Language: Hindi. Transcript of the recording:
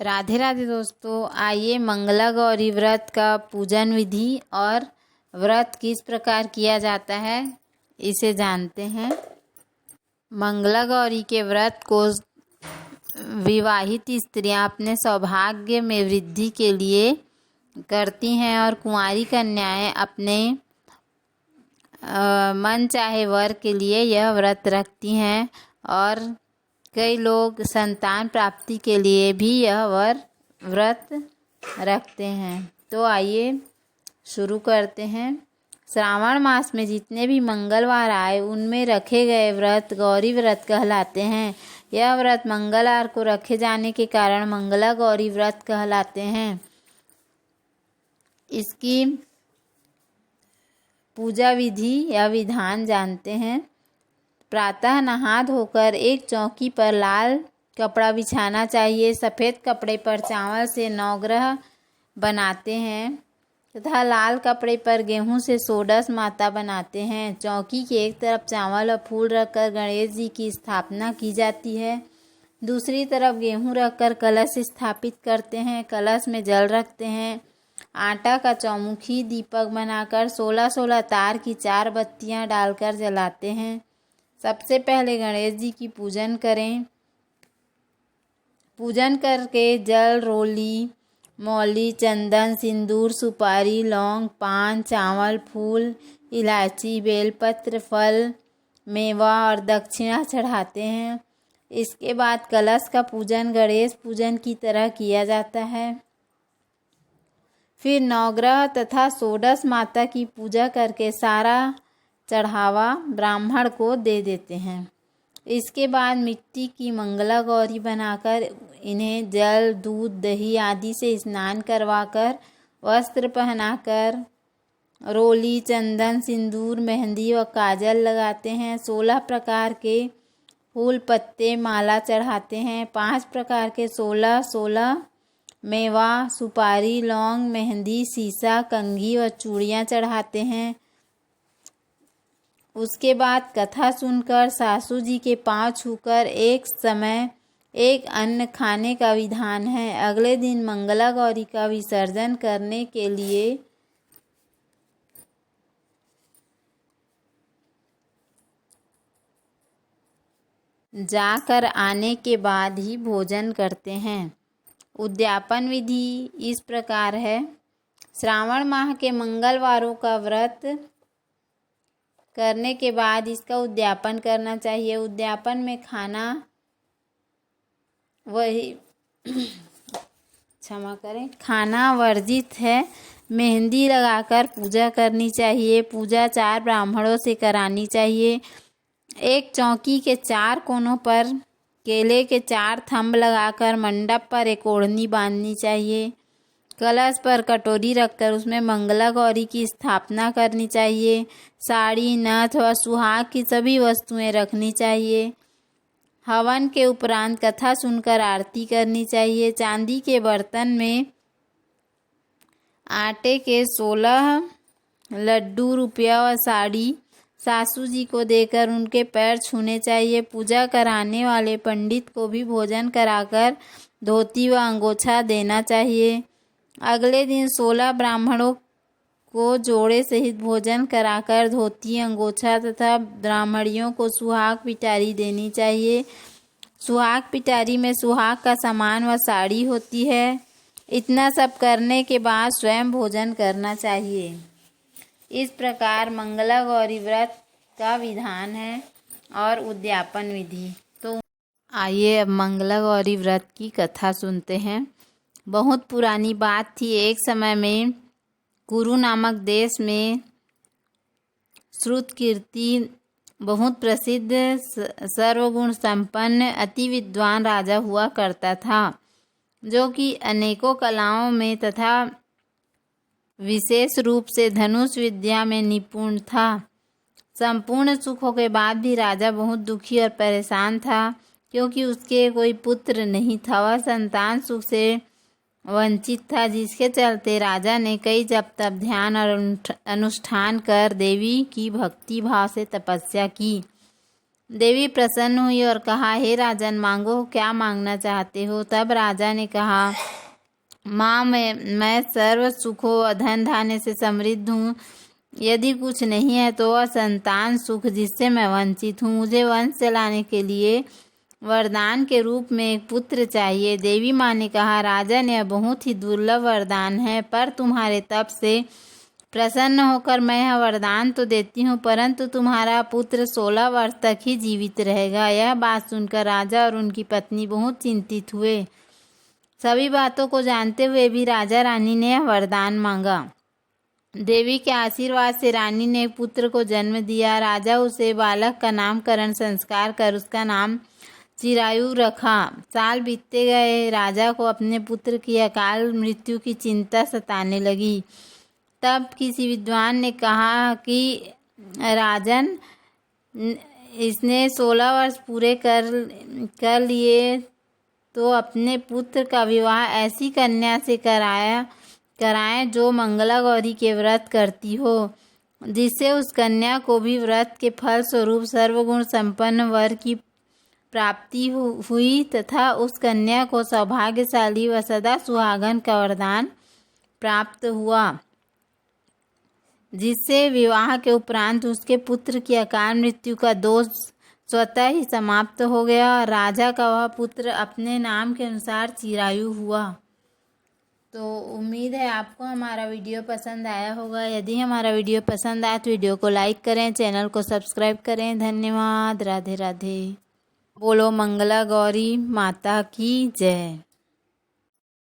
राधे राधे दोस्तों, आइए मंगला गौरी व्रत का पूजन विधि और व्रत किस प्रकार किया जाता है इसे जानते हैं। मंगला गौरी के व्रत को विवाहित स्त्रियां अपने सौभाग्य में वृद्धि के लिए करती हैं और कुंवारी कन्याएं अपने मन चाहे वर के लिए यह व्रत रखती हैं और कई लोग संतान प्राप्ति के लिए भी यह व्रत रखते हैं। तो आइए शुरू करते हैं। श्रावण मास में जितने भी मंगलवार आए उनमें रखे गए व्रत गौरी व्रत कहलाते हैं। यह व्रत मंगलवार को रखे जाने के कारण मंगला गौरी व्रत कहलाते हैं। इसकी पूजा विधि या विधान जानते हैं। प्रातः नहा धोकर एक चौकी पर लाल कपड़ा बिछाना चाहिए। सफ़ेद कपड़े पर चावल से नवग्रह बनाते हैं तथा लाल कपड़े पर गेहूं से षोडश माता बनाते हैं। चौकी के एक तरफ चावल और फूल रखकर गणेश जी की स्थापना की जाती है। दूसरी तरफ गेहूं रखकर कलश स्थापित करते हैं। कलश में जल रखते हैं। आटा का चौमुखी दीपक बनाकर 16-16 तार की 4 बत्तियां डालकर जलाते हैं। सबसे पहले गणेश जी की पूजन करें। पूजन करके जल, रोली, मौली, चंदन, सिंदूर, सुपारी, लौंग, पान, चावल, फूल, इलायची, बेलपत्र, फल, मेवा और दक्षिणा चढ़ाते हैं। इसके बाद कलश का पूजन गणेश पूजन की तरह किया जाता है। फिर नवग्रह तथा षोडश माता की पूजा करके सारा चढ़ावा ब्राह्मण को दे देते हैं। इसके बाद मिट्टी की मंगला गौरी बनाकर इन्हें जल, दूध, दही आदि से स्नान करवाकर वस्त्र पहनाकर रोली, चंदन, सिंदूर, मेहंदी व काजल लगाते हैं। 16 प्रकार के फूल, पत्ते, माला चढ़ाते हैं। 5 प्रकार के 16 मेवा, सुपारी, लौंग, मेहंदी, सीसा, कंघी व चूड़ियाँ चढ़ाते हैं। उसके बाद कथा सुनकर सासू जी के पांव छूकर एक समय एक अन्न खाने का विधान है। अगले दिन मंगला गौरी का विसर्जन करने के लिए जाकर आने के बाद ही भोजन करते हैं। उद्यापन विधि इस प्रकार है। श्रावण माह के मंगलवारों का व्रत करने के बाद इसका उद्यापन करना चाहिए। उद्यापन में खाना खाना वर्जित है। मेहंदी लगाकर पूजा करनी चाहिए। पूजा 4 ब्राह्मणों से करानी चाहिए। एक चौकी के 4 कोनों पर केले के 4 थंब लगाकर मंडप पर एक ओढ़नी बांधनी चाहिए। कलश पर कटोरी रखकर उसमें मंगला गौरी की स्थापना करनी चाहिए। साड़ी, नथ व सुहाग की सभी वस्तुएं रखनी चाहिए। हवन के उपरांत कथा सुनकर आरती करनी चाहिए। चांदी के बर्तन में आटे के 16 लड्डू, रुपया व साड़ी सासू जी को देकर उनके पैर छूने चाहिए। पूजा कराने वाले पंडित को भी भोजन कराकर धोती व अंगोछा देना चाहिए। अगले दिन 16 ब्राह्मणों को जोड़े सहित भोजन कराकर धोती, अंगोछा तथा ब्राह्मणियों को सुहाग पिटारी देनी चाहिए। सुहाग पिटारी में सुहाग का सामान व साड़ी होती है। इतना सब करने के बाद स्वयं भोजन करना चाहिए। इस प्रकार मंगला गौरी व्रत का विधान है और उद्यापन विधि। तो आइए अब मंगला गौरी व्रत की कथा सुनते हैं। बहुत पुरानी बात थी। एक समय में कुरु नामक देश में श्रुतकीर्ति बहुत प्रसिद्ध सर्वगुण संपन्न अति विद्वान राजा हुआ करता था, जो कि अनेकों कलाओं में तथा विशेष रूप से धनुष विद्या में निपुण था। संपूर्ण सुखों के बाद भी राजा बहुत दुखी और परेशान था, क्योंकि उसके कोई पुत्र नहीं था। वह संतान सुख से वंचित था, जिसके चलते राजा ने कई जप तप, ध्यान और अनुष्ठान कर देवी की भक्ति भाव से तपस्या की। देवी प्रसन्न हुई और कहा, हे राजन, मांगो, क्या मांगना चाहते हो। तब राजा ने कहा, माँ, मैं सर्व सुखों धन धान्य से समृद्ध हूँ। यदि कुछ नहीं है तो वह संतान सुख जिससे मैं वंचित हूँ। मुझे वंश चलाने के लिए वरदान के रूप में एक पुत्र चाहिए। देवी माँ ने कहा, राजन, यह बहुत ही दुर्लभ वरदान है, पर तुम्हारे तप से प्रसन्न होकर मैं यह वरदान तो देती हूँ, परंतु तुम्हारा पुत्र 16 वर्ष तक ही जीवित रहेगा। यह बात सुनकर राजा और उनकी पत्नी बहुत चिंतित हुए। सभी बातों को जानते हुए भी राजा रानी ने यह वरदान मांगा। देवी के आशीर्वाद से रानी ने एक पुत्र को जन्म दिया। राजा उसे बालक का नामकरण संस्कार कर उसका नाम चिरायु रखा। साल बीतते गए। राजा को अपने पुत्र की अकाल मृत्यु की चिंता सताने लगी। तब किसी विद्वान ने कहा कि राजन, इसने 16 वर्ष पूरे कर लिए तो अपने पुत्र का विवाह ऐसी कन्या से कराएं जो मंगला गौरी के व्रत करती हो, जिससे उस कन्या को भी व्रत के फल स्वरूप सर्वगुण संपन्न वर की प्राप्ति हुई तथा उस कन्या को सौभाग्यशाली व सदा सुहागन का वरदान प्राप्त हुआ, जिससे विवाह के उपरांत उसके पुत्र की अकाल मृत्यु का दोष स्वतः ही समाप्त हो गया और राजा का वह पुत्र अपने नाम के अनुसार चिरायु हुआ। तो उम्मीद है आपको हमारा वीडियो पसंद आया होगा। यदि हमारा वीडियो पसंद आए तो वीडियो को लाइक करें, चैनल को सब्सक्राइब करें। धन्यवाद। राधे राधे। बोलो मंगला गौरी माता की जय।